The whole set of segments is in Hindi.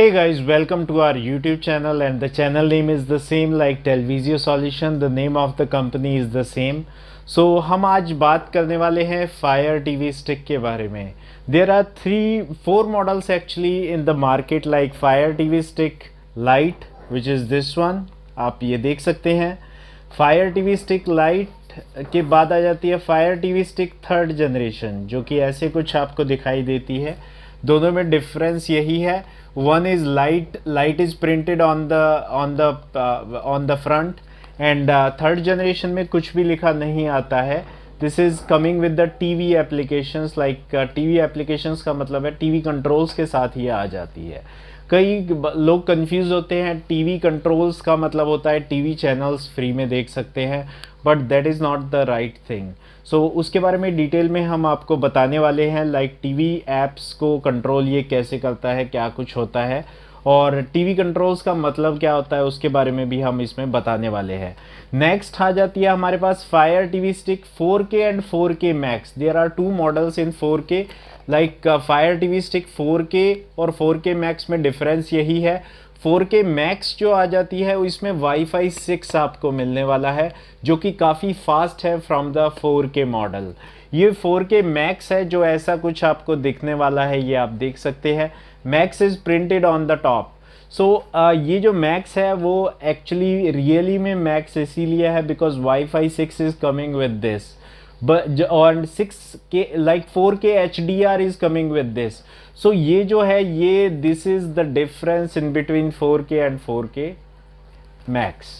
Hey guys, welcome to our YouTube channel and the channel name is the same like Telvisio Solution. The name of the company is the same. So हम आज बात करने वाले हैं Fire TV Stick के बारे में. There are 4 models actually in the market like Fire TV Stick Lite, which is this one. आप ये देख सकते हैं. Fire TV Stick Lite के बाद आ जाती है Fire TV Stick third generation, जो कि ऐसे कुछ आपको दिखाई देती है. दोनों में डिफरेंस यही है. One is light is printed on the front, and third generation में कुछ भी लिखा नहीं आता है. This is coming with the TV applications like TV applications का मतलब है TV controls के साथ ये आ जाती है. कई लोग कंफ्यूज होते हैं. टीवी कंट्रोल्स का मतलब होता है टीवी चैनल्स फ्री में देख सकते हैं, but that is not the right thing. So उसके बारे में डिटेल में हम आपको बताने वाले हैं लाइक टीवी ऐप्स को कंट्रोल ये कैसे करता है, क्या कुछ होता है, और टीवी कंट्रोल्स का मतलब क्या होता है उसके बारे में भी हम इसमें बताने वाले हैं. नेक्स्ट आ जाती है हमारे पास fire TV stick 4K and 4K max. There are 2 models in 4K like fire TV stick 4K और 4K मैक्स में डिफरेंस यही है. 4K मैक्स जो आ जाती है इसमें वाईफाई 6 आपको मिलने वाला है, जो कि काफ़ी फास्ट है फ्रॉम द 4K मॉडल. ये 4K मैक्स है जो ऐसा कुछ आपको दिखने वाला है, ये आप देख सकते हैं. Max is printed on the top. So ये जो मैक्स है वो एक्चुअली रियली में मैक्स इसीलिए है because wifi 6 is coming with this. But on 6K like 4K HDR is coming with this. So ये जो है ये this is the difference in between 4K and 4K Max.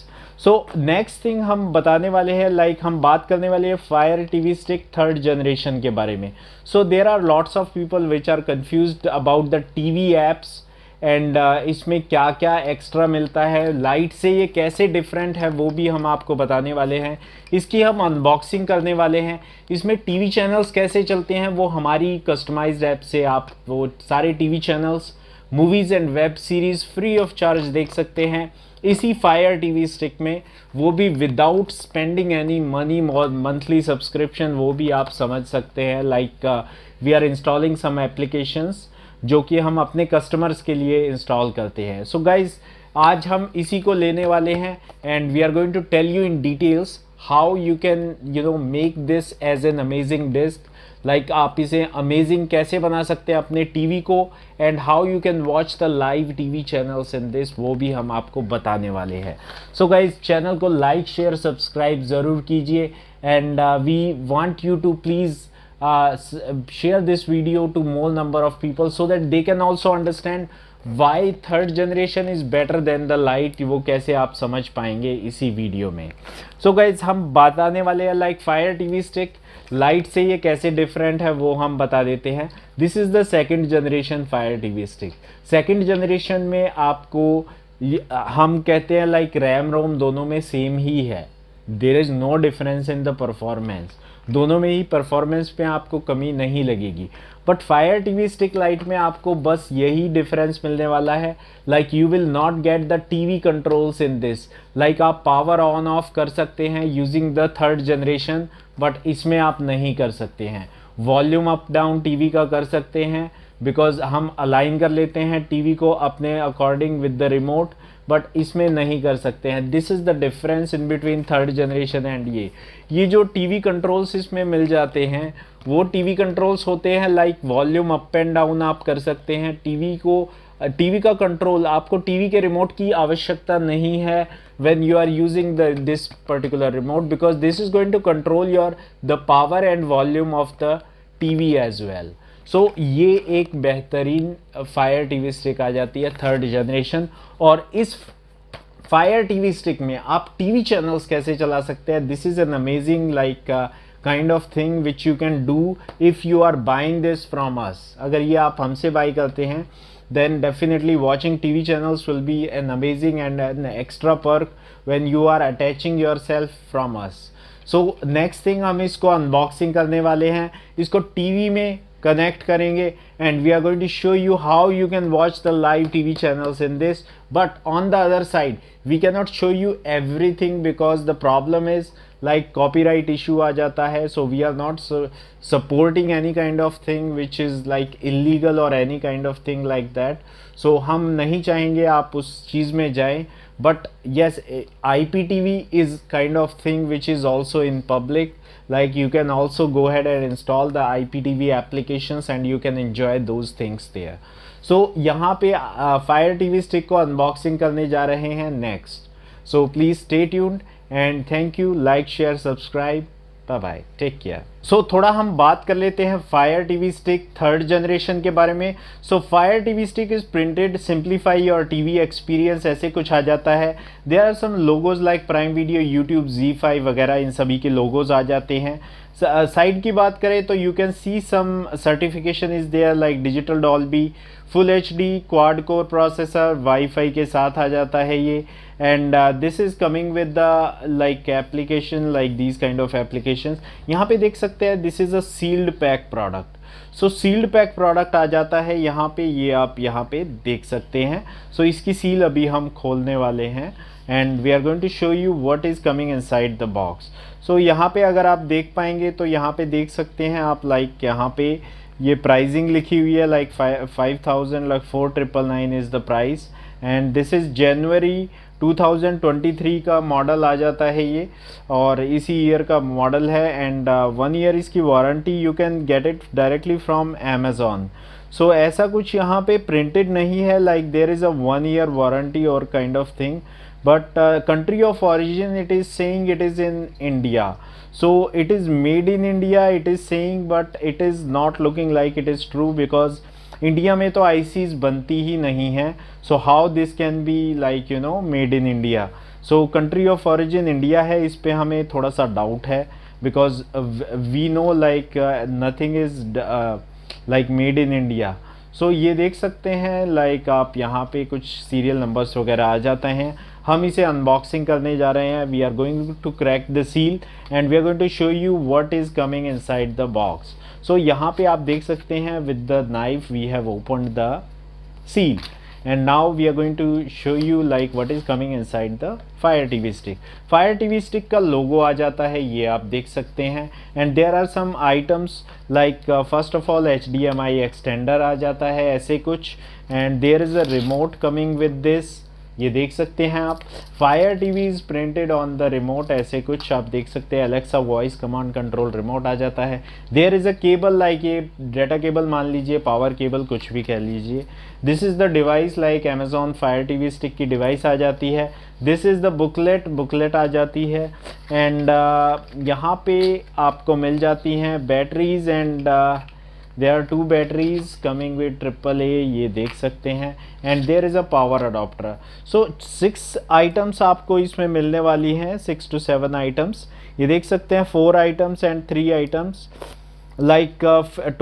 So next thing हम बताने वाले हैं like हम बात करने वाले हैं Fire TV Stick third generation के बारे में. So there are lots of people which are confused about the TV apps and इसमें क्या क्या एक्स्ट्रा मिलता है, लाइट से ये कैसे डिफरेंट है वो भी हम आपको बताने वाले हैं. इसकी हम अनबॉक्सिंग करने वाले हैं. इसमें टीवी चैनल्स कैसे चलते हैं वो हमारी कस्टमाइज्ड ऐप से आप वो सारे TV channels, movies and web series free of charge देख सकते हैं इसी फायर टीवी स्टिक में, वो भी without spending any money. Monthly subscription वो भी आप समझ सकते हैं like we are installing some applications जो कि हम अपने कस्टमर्स के लिए इंस्टॉल करते हैं. सो गाइज आज हम इसी को लेने वाले हैं and we are going to tell you in details how you can make this as an amazing disc. Like आप इसे अमेजिंग कैसे बना सकते हैं अपने टीवी को, and how you can watch the live TV channels in this, वो भी हम आपको बताने वाले हैं. सो गाइज चैनल को लाइक शेयर सब्सक्राइब ज़रूर कीजिए and we want you to please share this video to more number of people so that they can also understand why third generation is better than the light. वो कैसे आप समझ पाएंगे इसी वीडियो में. So guys हम बताने वाले हैं like fire TV stick light से ये कैसे डिफरेंट है वो हम बता देते हैं. This is the second generation fire TV stick. Second generation में आपको हम कहते हैं लाइक रैम रोम दोनों में सेम ही है. There is no difference in the performance. दोनों में ही परफॉर्मेंस पे आपको कमी नहीं लगेगी. But fire TV stick lite में आपको बस यही डिफरेंस मिलने वाला है like you will not get the TV controls in this. Like आप पावर ऑन ऑफ कर सकते हैं using the third generation, but इसमें आप नहीं कर सकते हैं. वॉल्यूम अप डाउन टीवी का कर सकते हैं बिकॉज हम अलाइन कर लेते हैं टीवी को अपने according with the remote, but इसमें नहीं कर सकते हैं. This is the difference in between third generation and ये जो टीवी कंट्रोल्स इसमें मिल जाते हैं वो टीवी कंट्रोल्स होते हैं like volume up and down आप कर सकते हैं. टीवी का कंट्रोल आपको टीवी के रिमोट की आवश्यकता नहीं है when you are using this particular remote because this is going to control the power and volume of the TV as well. So ये एक बेहतरीन फायर टीवी स्टिक आ जाती है थर्ड जनरेशन. और इस फायर टीवी स्टिक में आप टीवी चैनल्स कैसे चला सकते हैं. This is an amazing like kind of thing which you can do if you are buying this from us. अगर ये आप हमसे बाई करते हैं then definitely watching TV channels will be an amazing and an extra perk when you are attaching yourself from us. So next thing हम इसको unboxing करने वाले हैं. इसको TV में connect करेंगे and we are going to show you how you can watch the live TV channels in this. But on the other side we cannot show you everything because the problem is like copyright issue आ जाता है. So we are not supporting any kind of thing which is like illegal और any kind of thing like that. So हम नहीं चाहेंगे आप उस चीज़ में जाएं. But yes, IPTV is kind of thing which is also in public. Like you can also go ahead and install the IPTV applications and you can enjoy those things there. So यहाँ पे Fire TV stick को unboxing करने जा रहे हैं next. So please stay tuned and thank you. Like, share, subscribe. Bye bye, take care. So थोड़ा हम बात कर लेते हैं fire TV stick third generation के बारे में. So fire TV stick is printed simplify और टीवी एक्सपीरियंस ऐसे कुछ आ जाता है. There are some logos like Prime Video, YouTube, Z5 वगैरह, इन सभी के लोगोज आ जाते हैं. साइड की बात करें तो you can see some certification is there like digital Dolby, full HD, quad core processor, wifi के साथ आ जाता है ये. And this is coming with the like application like these kind of applications. यहाँ पे देख सकते हैं this is a sealed pack product. So sealed pack product आ जाता है यहाँ पे, ये आप यहाँ पे देख सकते हैं. सो इसकी सील अभी हम खोलने वाले हैं and we are going to show you what is coming inside the box. So यहाँ पे अगर आप देख पाएंगे तो यहाँ पे देख सकते हैं आप लाइक यहाँ पे ये प्राइसिंग लिखी हुई है like 5000 like 4999 is the price. And this is जनवरी 2023 का मॉडल आ जाता है ये, और इसी ईयर का मॉडल है. एंड 1 ईयर इसकी warranty, you can get it directly from Amazon. So ऐसा कुछ यहाँ पे प्रिंटेड नहीं है like there is a 1 year warranty और kind of thing. But country of origin, it is saying it is in India. So it is made in India, it is saying, but it is not looking like it is true because India में तो ICs बनती ही नहीं है. So how this can be like you know made in India. So country of origin India है, इस पे हमें थोड़ा सा डाउट है because we know like nothing is like made in India. So ये देख सकते हैं लाइक आप यहाँ पे कुछ सीरियल नंबर्स वगैरह आ जाते हैं. हम इसे अनबॉक्सिंग करने जा रहे हैं. We are going to crack the seal and we are going to show you what is coming inside the box. So यहाँ पे आप देख सकते हैं with the knife we have opened the seal and now we are going to show you like what is coming inside the Fire TV stick. Fire TV stick का लोगो आ जाता है, ये आप देख सकते हैं. and there are some items like first of all HDMI extender आ जाता है ऐसे कुछ. and there is a remote coming with this, ये देख सकते हैं आप. Fire TV is printed on the remote, ऐसे कुछ आप देख सकते हैं. Alexa voice command control remote आ जाता है. There is a cable like ये डाटा केबल मान लीजिए, पावर केबल कुछ भी कह लीजिए. This is the device like Amazon fire TV stick की डिवाइस आ जाती है. दिस इज़ द बुकलेट आ जाती है. एंड यहाँ पे आपको मिल जाती हैं batteries and there are 2 batteries coming with AAA, ये देख सकते हैं. and there is a power adapter. so 6 items आपको इसमें मिलने वाली हैं, 6 to 7 items. ये देख सकते हैं 4 items and 3 items like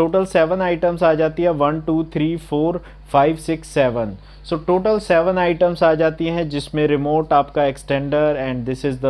total 7 items आ जाती है. 1 2 3 4 5 6 7. सो टोटल 7 आइटम्स आ जाती हैं जिसमें रिमोट, आपका extender and this is the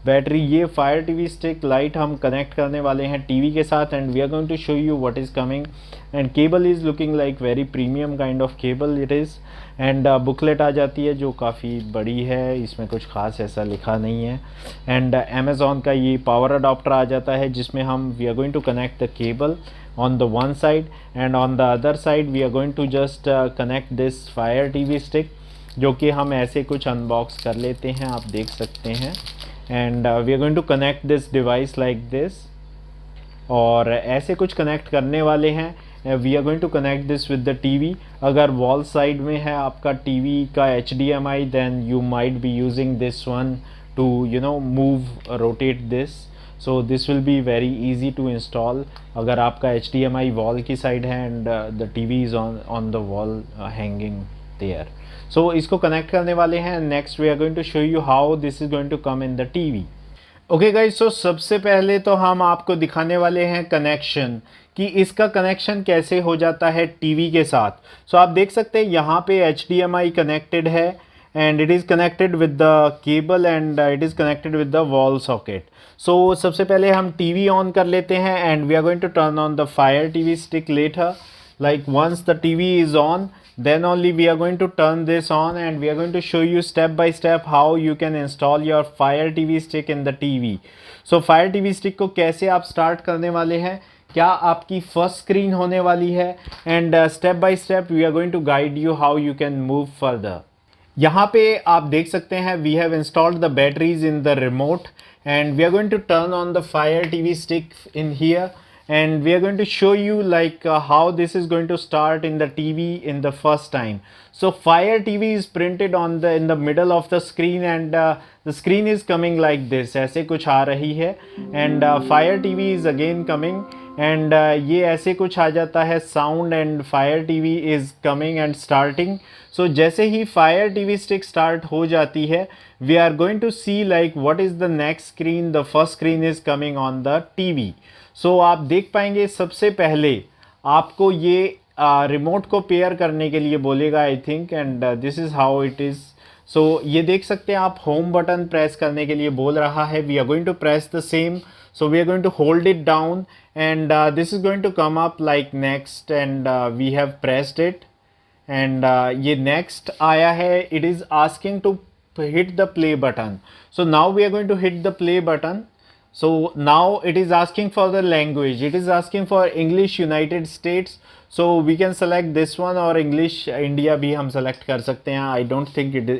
battery. ये फायर टीवी स्टिक लाइट हम कनेक्ट करने वाले हैं टीवी के साथ and we are going to show you what is coming. And cable is looking like very premium kind of cable it is. And booklet आ जाती है जो काफ़ी बड़ी है, इसमें कुछ ख़ास ऐसा लिखा नहीं है. एंड अमेज़ॉन का ये पावर अडॉप्टर आ जाता है जिसमें हम we are going to connect the cable on the one side and on the other side we are going to just connect this Fire TV stick, जो कि हम ऐसे कुछ अनबॉक्स कर लेते हैं, आप देख सकते हैं. and we are going to connect this device like this, और ऐसे कुछ कनेक्ट करने वाले हैं. We are going to connect this with the TV. अगर वॉल साइड में है आपका टीवी का HDMI then you might be using this one to you know move rotate this. So this will be very easy to install अगर आपका HDMI वॉल की साइड है and the TV is on the wall hanging there. So इसको कनेक्ट करने वाले हैं. Next we are going to show you how this is going to come in the TV. Okay guys, so सबसे पहले तो हम आपको दिखाने वाले हैं कनेक्शन, कि इसका कनेक्शन कैसे हो जाता है टीवी के साथ. सो आप देख सकते हैं यहाँ पे HDMI कनेक्टेड है and it is connected with the cable and it is connected with the wall socket. So सबसे पहले हम TV on कर लेते हैं and we are going to turn on the Fire TV stick later. Like once the TV is on then only we are going to turn this on and we are going to show you step by step how you can install your Fire TV stick in the TV. So Fire TV stick को कैसे आप स्टार्ट करने वाले हैं, क्या आपकी फर्स्ट स्क्रीन होने वाली है, and step by step we are going to guide you how you can move further. यहाँ पे आप देख सकते हैं we have installed the batteries in the remote and we are going to turn on the Fire TV stick in here and we are going to show you like how this is going to start in the TV in the first time. So Fire TV is printed on the in the middle of the screen and the screen is coming like this, ऐसे कुछ आ रही है and Fire TV is again coming and ये ऐसे कुछ आ जाता है sound and Fire TV is coming and starting. So जैसे ही Fire TV stick start हो जाती है we are going to see like what is the next screen, the first screen is coming on the TV. So आप देख पाएंगे सबसे पहले आपको ये रिमोट को पेयर करने के लिए बोलेगा I think and this is how it is. So ये देख सकते हैं आप होम बटन प्रेस करने के लिए बोल रहा है. We are going to press the same. So we are going to hold it down and this is going to come up like next and we have pressed it and ये next आया है. It is asking to hit the play button. So now we are going to hit the play button. So now it is asking for the language. It is asking for English United States. So we can select this one or English India भी हम select कर सकते हैं. I don't think it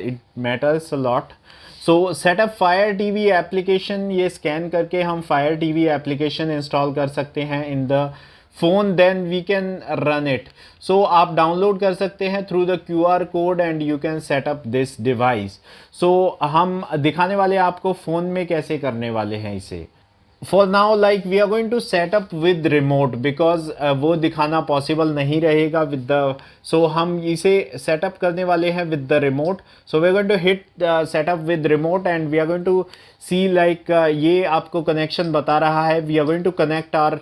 matters a lot. So setup fire TV application, ये स्कैन करके हम फायर टीवी एप्लीकेशन इंस्टॉल कर सकते हैं in the phone, then we can run it. So आप डाउनलोड कर सकते हैं through the QR code and you can setup this device. So हम दिखाने वाले आपको फ़ोन में कैसे करने वाले हैं इसे. For now like we are going to set up with remote because वो दिखाना possible नहीं रहेगा with the. So हम इसे setup करने वाले हैं with the remote. So we are going to hit setup with remote and we are going to see like ये आपको connection बता रहा है. We are going to connect our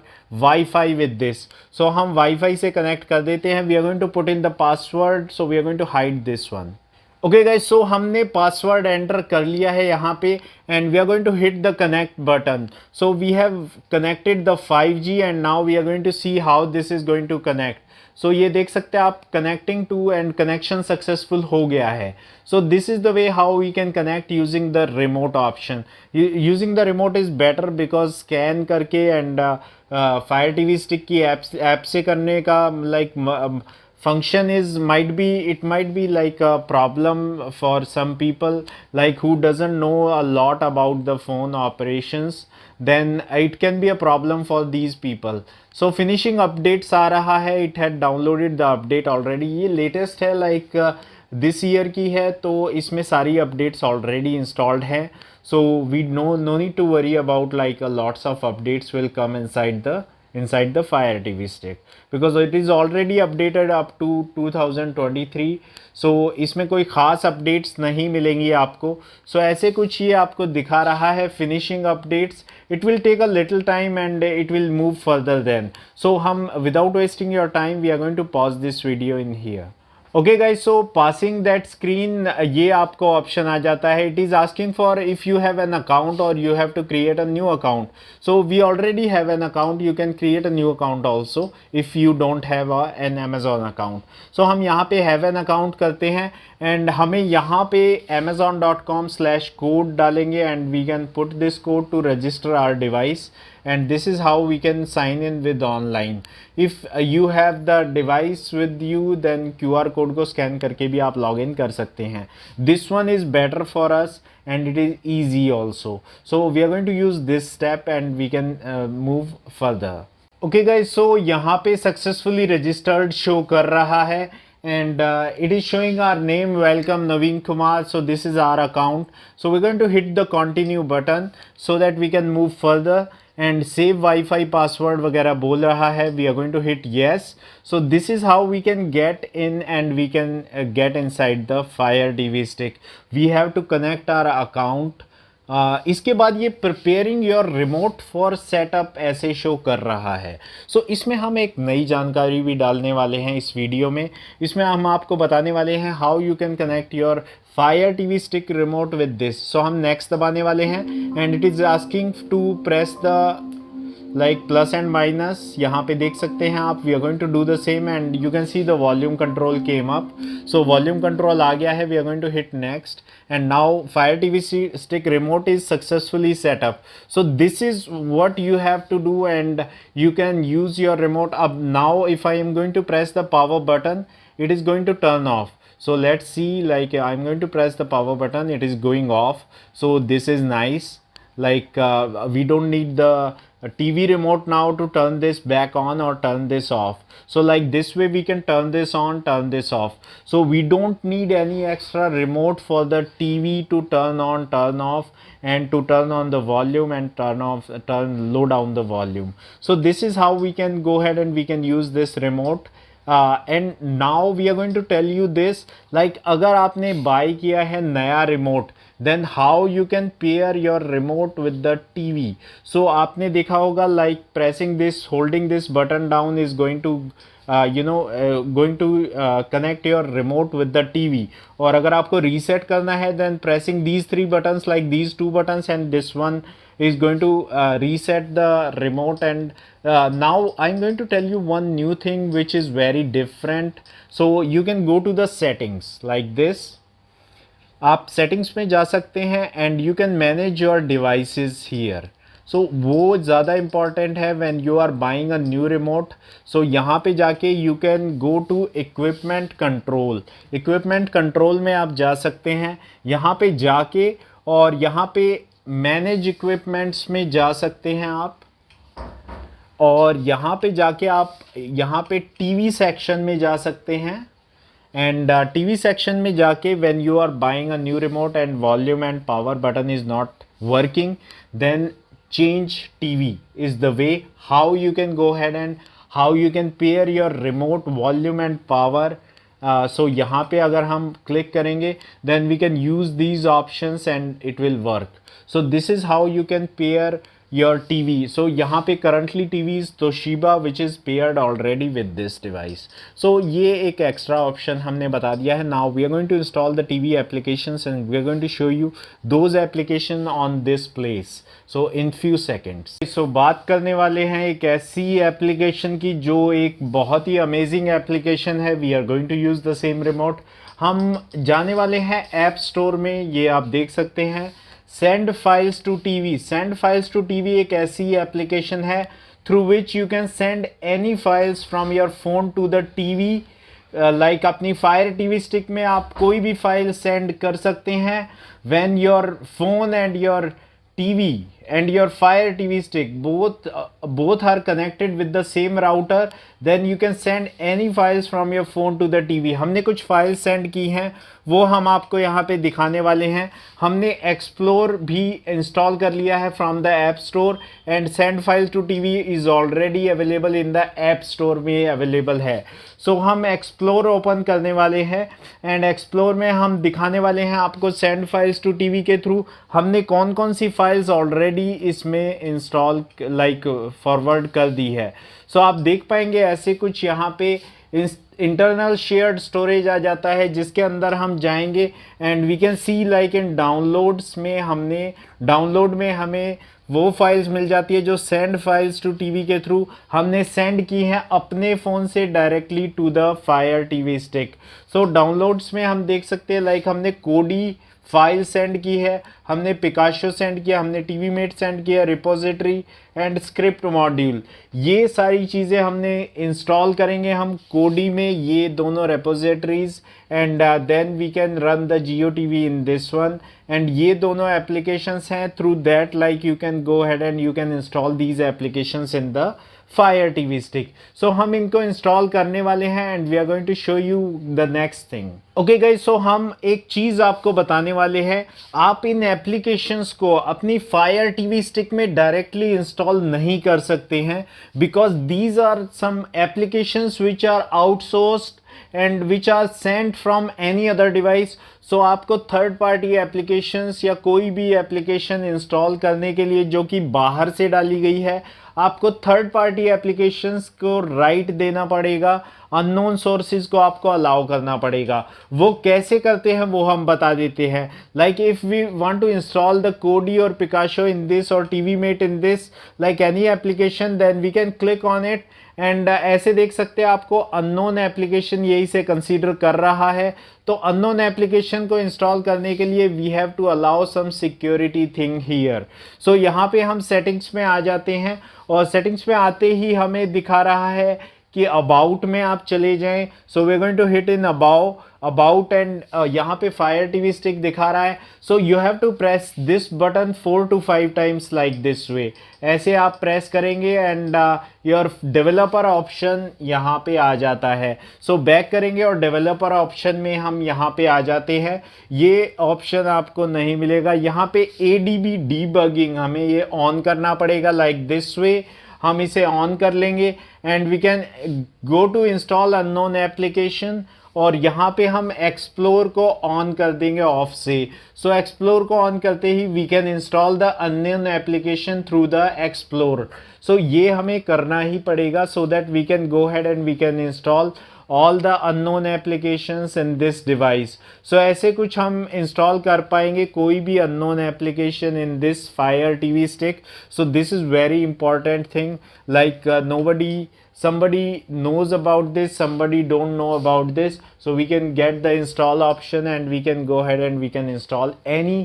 Wi-Fi with this. So हम Wi-Fi से connect कर देते हैं. We are going to put in the password. So we are going to hide this one. Okay guys, so हमने पासवर्ड एंटर कर लिया है यहाँ पे and we are going to hit the connect button. So we have connected the 5G and now we are going to see how this is going to connect. So ये देख सकते हैं आप connecting to and connection successful हो गया है. So this is the way how we can connect using the remote option. Using the remote is better because scan करके एंड फायर टीवी स्टिक की ऐप से करने का like function is might be like a problem for some people like who doesn't know a lot about the phone operations, then it can be a problem for these people. So finishing updates आ रहा है. It had downloaded the update already. ये latest है like this year की है, तो इसमें सारी updates already installed है. So we no need to worry about like lots of updates will come inside the Fire TV stick because it is already updated up to 2023. so इसमें कोई ख़ास updates नहीं मिलेंगी आपको. so ऐसे कुछ ये आपको दिखा रहा है finishing updates. it will take a little time and it will move further then. so हम without wasting your time we are going to pause this video in here. Okay guys, so passing that screen ये आपको ऑप्शन आ जाता है. It is asking for if you have an account और you have to create a new account. So we already have an account. You can create a new account also if you don't have an Amazon account. So हम यहाँ पे हैव एन अकाउंट करते हैं एंड हमें यहाँ पे amazon.com/code डालेंगे and we can put this code to register our device and this is how we can sign in with online. if you have the device with you then QR code को scan करके भी आप log in कर सकते हैं. this one is better for us and it is easy also. so we are going to use this step and we can move further. okay guys, so यहाँ पे successfully registered show कर रहा है and it is showing our name, welcome Naveen Kumar. so this is our account. so we're going to hit the continue button so that we can move further and save Wi-Fi password वगैरह बोल रहा है. we are going to hit yes. so this is how we can get in and we can get inside the Fire TV stick. we have to connect our account. इसके बाद ये preparing your remote for setup ऐसे शो कर रहा है. सो इसमें हम एक नई जानकारी भी डालने वाले हैं इस वीडियो में. इसमें हम आपको बताने वाले हैं how you can connect your Fire TV stick remote with this. So हम नेक्स्ट दबाने वाले हैं and it is asking to press the like plus and minus यहाँ पे देख सकते हैं आप. We are going to do the same and you can see the volume control came up. So volume control आ गया है. We are going to hit next and now fire TV stick remote is successfully set up. So this is what you have to do and you can use your remote. Up now if I am going to press the power button, it is going to turn off. So let's see, like I'm going to press the power button, it is going off. So this is nice. Like we don't need the TV remote now to turn this back on or turn this off. So like this way we can turn this on, turn this off. So we don't need any extra remote for the TV to turn on, turn off, and to turn on the volume and turn off, low down the volume. So this is how we can go ahead and we can use this remote. And now we are going to tell you this, like अगर आपने buy किया है नया remote, then how you can pair your remote with the TV. So आपने देखा होगा like pressing this, holding this button down is going to going to connect your remote with the TV. और अगर आपको reset करना है then pressing these three buttons, like these two buttons and this one is going to reset the remote. And now I'm going to tell you one new thing which is very different. So you can go to the settings like this. आप सेटिंग्स में जा सकते हैं and you can manage your devices here. So वो ज़्यादा इम्पॉर्टेंट है when you are buying a new remote. So यहाँ पे जाके you can go to equipment control. Equipment control में आप जा सकते हैं. यहाँ पे जाके और यहाँ पे मैनेज इक्विपमेंट्स में जा सकते हैं आप. और यहाँ पे जाके आप यहाँ पे टीवी सेक्शन में जा सकते हैं. And TV section में जाके when you are buying a new remote and volume and power button is not working, then change TV is the way how you can go ahead and how you can pair your remote volume and power. So यहाँ पे अगर हम click करेंगे then we can use these options and it will work. So this is how you can pair your TV. So यहाँ पे currently TV is Toshiba which is paired already with this device. So ये एक extra option हमने बता दिया है. Now we are going to install the TV applications and we are going to show you those application on this place. So in few seconds. So बात करने वाले हैं एक ऐसी application की जो एक बहुत ही amazing application है. We are going to use the same remote. हम जाने वाले हैं App Store में. ये आप देख सकते हैं send files to TV. Send files to TV एक ऐसी एप्लीकेशन है through which you can send any files from your phone to the TV. Like अपनी फायर टीवी स्टिक में आप कोई भी फाइल सेंड कर सकते हैं. When your phone and your TV and your Fire TV stick both are connected with the same router, then you can send any files from your phone to the TV. हमने कुछ फाइल्स सेंड की हैं वो हम आपको यहाँ पे दिखाने वाले हैं. हमने एक्सप्लोर भी इंस्टॉल कर लिया है from the app store and send files to TV is already available in the app store में अवेलेबल है. सो हम एक्सप्लोर ओपन करने वाले हैं एंड एक्सप्लोर में हम दिखाने वाले हैं आपको सेंड फाइल्स टू टीवी के थ्रू हमने कौन कौन सी फाइल्स ऑलरेडी इसमें इंस्टॉल लाइक फॉरवर्ड कर दी है. सो आप देख पाएंगे ऐसे कुछ यहाँ पे इंटरनल शेयर्ड स्टोरेज आ जाता है जिसके अंदर हम जाएंगे and we can see like in downloads में हमने डाउनलोड में हमें वो फाइल्स मिल जाती है जो सेंड फाइल्स टू टीवी के थ्रू हमने सेंड की हैं अपने फ़ोन से directly to the fire TV stick. So downloads में हम देख सकते हैं लाइक हमने कोडी फाइल सेंड की है, हमने पिकाशो सेंड किया, हमने टीवी मेट सेंड किया, रिपोजिटरी एंड स्क्रिप्ट मॉड्यूल. ये सारी चीज़ें हमने इंस्टॉल करेंगे हम कोडी में ये दोनों repositories and then we can run the Jio TV in this one. And ये दोनों एप्लीकेशंस हैं through that like you can go head and you can install these applications in the fire TV stick. So हम इनको इंस्टॉल करने वाले हैं and we are going to show you the next thing. Okay guys, so हम एक चीज़ आपको बताने वाले हैं. आप इन एप्लीकेशंस को अपनी फायर टीवी स्टिक में डायरेक्टली इंस्टॉल नहीं कर सकते हैं because these are some applications which are outsourced and which are sent from any other device. So आपको थर्ड पार्टी एप्लीकेशंस या कोई भी एप्लीकेशन इंस्टॉल करने के लिए जो कि बाहर से डाली गई है आपको थर्ड पार्टी एप्लीकेशंस को राइट देना पड़ेगा, अननोन सोर्सेज को आपको अलाउ करना पड़ेगा। वो कैसे करते हैं वो हम बता देते हैं। Like if we want to install the Kodi और पिकाशो इन दिस और TV mate in this like any application, then we can click on it and ऐसे देख सकते हैं आपको अननोन एप्लीकेशन यही से कंसीडर कर रहा है। तो अननोन एप्लीकेशन को इंस्टॉल करने के लिए we have to allow some security thing here. So यहाँ पे हम सेटिंग्स में आ जाते हैं और सेटिंग्स में आते ही हमें दिखा रहा है कि अबाउट में आप चले जाएं। So we are going to hit in about and यहाँ पे फायर टीवी स्टिक दिखा रहा है। So you have to press this button 4 to 5 times like this way. ऐसे आप प्रेस करेंगे एंड योर डेवलपर ऑप्शन यहाँ पे आ जाता है। सो बैक करेंगे और डेवलपर ऑप्शन में हम यहाँ पे आ जाते हैं। ये ऑप्शन आपको नहीं मिलेगा यहाँ पे। ADB डीबगिंग हमें ये ऑन करना पड़ेगा लाइक दिस वे। हम इसे ऑन कर लेंगे and we can go to install unknown application और यहाँ पे हम एक्सप्लोर को ऑन कर देंगे ऑफ से। सो एक्सप्लोर को ऑन करते ही we can install the unknown application through the explore. So ये हमें करना ही पड़ेगा so that we can go head and we can install all the unknown applications in this device. So ऐसे कुछ हम इंस्टॉल कर पाएंगे कोई भी unknown application in this Fire TV stick. So this is very important thing, like somebody knows about this, somebody don't know about this. So we can get the install option and we can go ahead and we can install any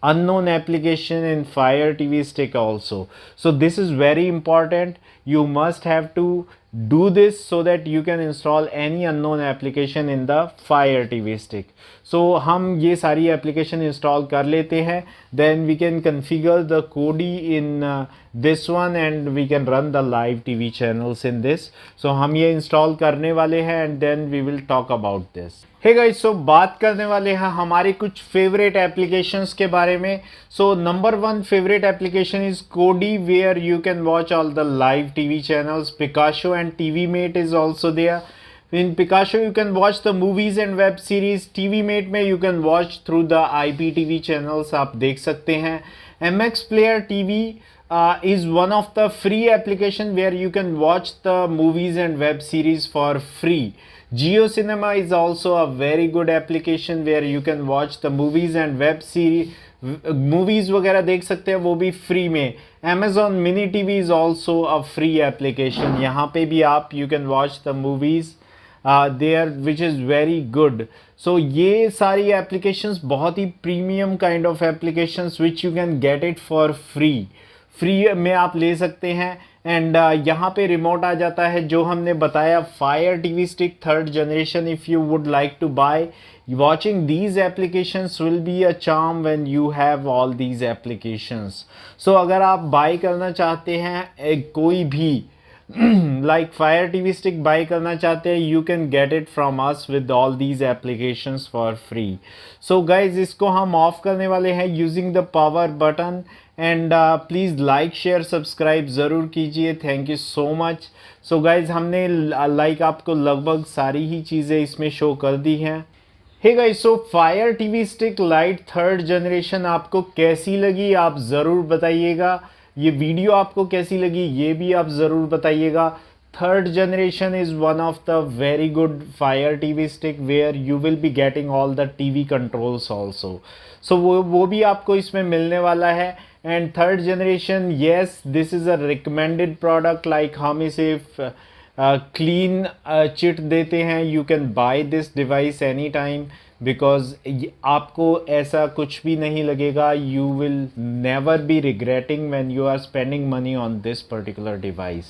unknown application in Fire TV stick also. So this is very important. You must have to do this so that you can install any unknown application in the Fire TV stick. So हम ये सारी एप्लीकेशन इंस्टॉल कर लेते हैं, then we can configure the Kodi in this one and we can run the live TV channels in this. So हम ये इंस्टॉल करने वाले हैं and then we will talk about this. Hey guys, so बात करने वाले हैं हमारे कुछ फेवरेट एप्लीकेशंस के बारे में। So number 1 favourite application is Kodi where you can watch all the live TV channels. Picasso and TV mate is also there. In Picasso you can watch the movies and web series. TV Mate में you can watch through the IPTV channels आप देख सकते हैं। MX Player TV is one of the free application where you can watch the movies and web series for free. Jio Cinema is also a very good application where you can watch the movies and web series. Movies वगैरह देख सकते हैं वो भी फ्री में। Amazon Mini TV is also a free application. यहाँ पे भी आप you can watch the movies there which is very good. So ये सारी applications बहुत ही premium kind of applications which you can get it for free. Free में आप ले सकते हैं एंड यहाँ पे रिमोट आ जाता है जो हमने बताया fire TV stick 3rd generation. If you would like to buy watching these applications will be a charm when you have all these applications. So अगर आप बाय करना चाहते हैं कोई भी like Fire TV stick buy करना चाहते हैं you can get it from us with all these applications for free. So guys इसको हम ऑफ करने वाले हैं using the power button and please like share subscribe ज़रूर कीजिए. Thank you so much. So guys हमने like आपको लगभग सारी ही चीज़ें इसमें शो कर दी हैं. Hey guys, so fire TV stick lite 3rd generation आपको कैसी लगी आप ज़रूर बताइएगा. ये वीडियो आपको कैसी लगी ये भी आप ज़रूर बताइएगा. 3rd generation is one of the very good Fire TV stick where you will be getting all the TV controls also. So वो भी आपको इसमें मिलने वाला है. And 3rd generation, yes, this is a recommended product. Like हम इसे क्लीन चिट देते हैं. You can buy this device any time because आपको ऐसा कुछ भी नहीं लगेगा. You will never be regretting when you are spending money on this particular device.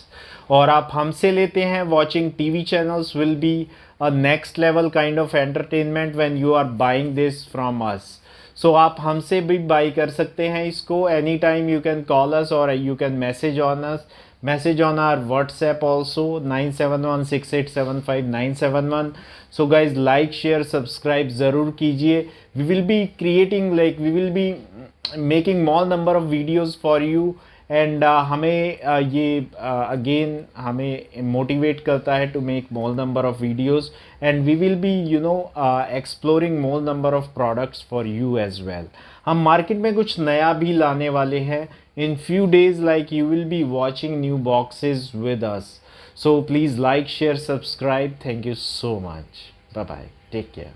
और आप हमसे लेते हैं watching TV channels will be a next level kind of entertainment when you are buying this from us. So आप हमसे भी बाई कर सकते हैं इसको any time. You can call अस और you can message on us. Message on our WhatsApp also 9716875971. So guys like share subscribe ज़रूर कीजिए. We will be creating like we will be making more number of videos for you and हमें ये again हमें motivate करता है to make more number of videos and we will be exploring more number of products for you as well. हम मार्केट में कुछ नया भी लाने वाले हैं in few days, like, you will be watching new boxes with us. So please like, share, subscribe. Thank you so much. Bye bye, take care.